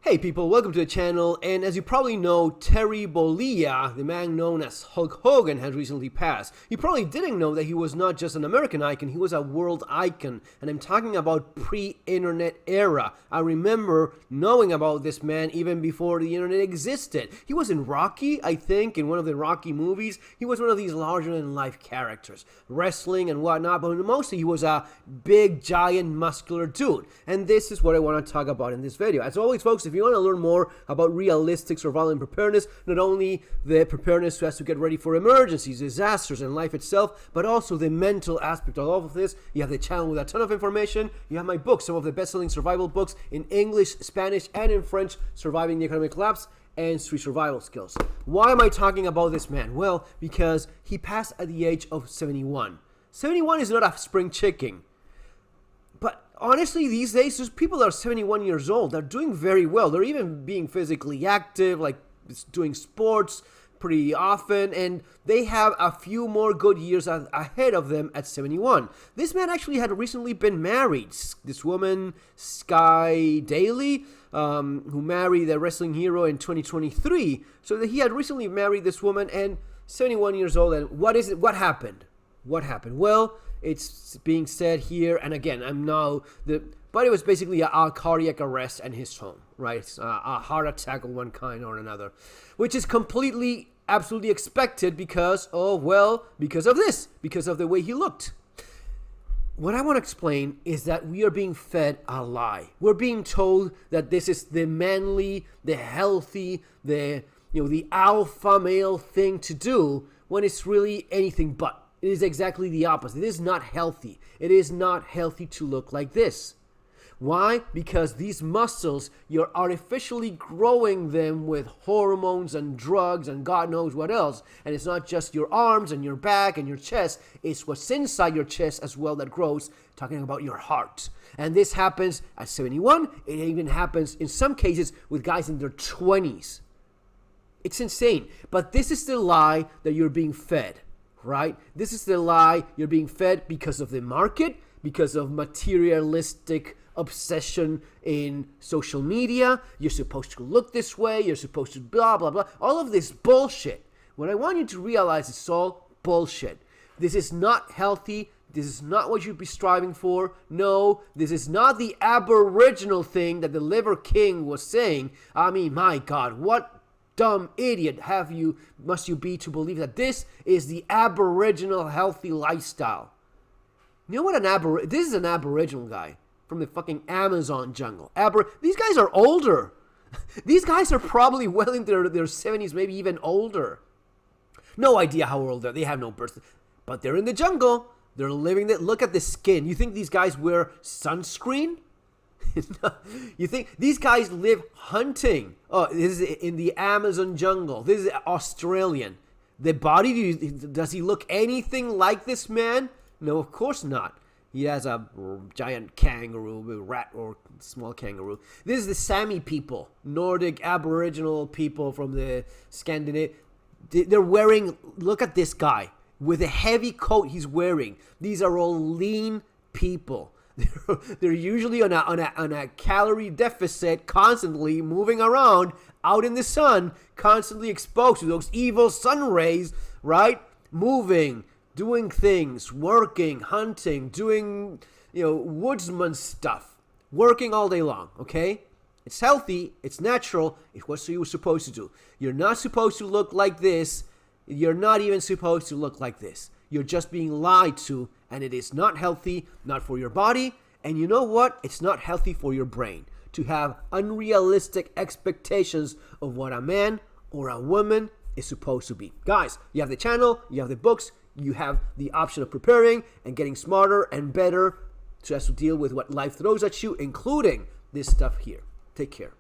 Hey people, welcome to the channel, and as you probably know, Terry Bollea, the man known as Hulk Hogan, has recently passed. You probably didn't know that he was not just an American icon, he was a world icon, and I'm talking about pre-internet era. I remember knowing about this man even before the internet existed. He was in Rocky, I think, in one of the Rocky movies. He was one of these larger-than-life characters, wrestling and whatnot, but mostly he was a big, giant, muscular dude, and this is what I want to talk about in this video. As always, folks, if you want to learn more about realistic survival and preparedness, not only the preparedness so as to get ready for emergencies, disasters, and life itself, but also the mental aspect of all of this, you have the channel with a ton of information. You have my books, some of the best-selling survival books in English, Spanish, and in French, Surviving the Economic Collapse and Street Survival Skills. Why am I talking about this man? Well, because he passed at the age of 71. 71 is not a spring chicken. But honestly, these days, there's people that are 71 years old. They're doing very well. They're even being physically active, like doing sports pretty often, and they have a few more good years ahead of them at 71. This man actually had recently been married. This woman, Sky Daly, who married the wrestling hero in 2023. So that he had recently married this woman, and 71 years old. And what is it? What happened? What happened? Well, it's being said here, and again, but it was basically a cardiac arrest in his home, right? A heart attack of one kind or another, which is completely, absolutely expected because of this, because of the way he looked. What I want to explain is that we are being fed a lie. We're being told that this is the manly, the healthy, the alpha male thing to do, when it's really anything but. It is exactly the opposite. It is not healthy. It is not healthy to look like this. Why? Because these muscles, you're artificially growing them with hormones and drugs and God knows what else. And it's not just your arms and your back and your chest. It's what's inside your chest as well that grows, talking about your heart. And this happens at 71. It even happens in some cases with guys in their 20s. It's insane. But this is the lie that you're being fed. Right? This is the lie you're being fed because of the market, because of materialistic obsession in social media. You're supposed to look this way. You're supposed to blah, blah, blah. All of this bullshit. What I want you to realize is all bullshit. This is not healthy. This is not what you'd be striving for. No, this is not the Aboriginal thing that the Liver King was saying. I mean, my God, what dumb idiot must you be to believe that this is the Aboriginal healthy lifestyle? You know what this is an Aboriginal guy from the fucking Amazon jungle. These guys are older. These guys are probably well into their 70s, maybe even older. No idea how old they have no birth, but they're in the jungle. They're living it. Look at the skin. You think these guys wear sunscreen? You think these guys live hunting? Oh, this is in the Amazon jungle. This is Australian. The body, does he look anything like this man? No, of course not. He has a giant kangaroo, rat or small kangaroo. This is the Sami people, Nordic Aboriginal people from the Scandinavia. They're wearing, look at this guy with the heavy coat he's wearing. These are all lean people. They're usually on a calorie deficit, constantly moving around out in the sun, constantly exposed to those evil sun rays, right? Moving, doing things, working, hunting, doing, woodsman stuff, working all day long, okay? It's healthy, it's natural, it's what you're supposed to do. You're not supposed to look like this. You're not even supposed to look like this. You're just being lied to, and it is not healthy, not for your body, and you know what? It's not healthy for your brain to have unrealistic expectations of what a man or a woman is supposed to be. Guys, you have the channel, you have the books, you have the option of preparing and getting smarter and better so as to deal with what life throws at you, including this stuff here. Take care.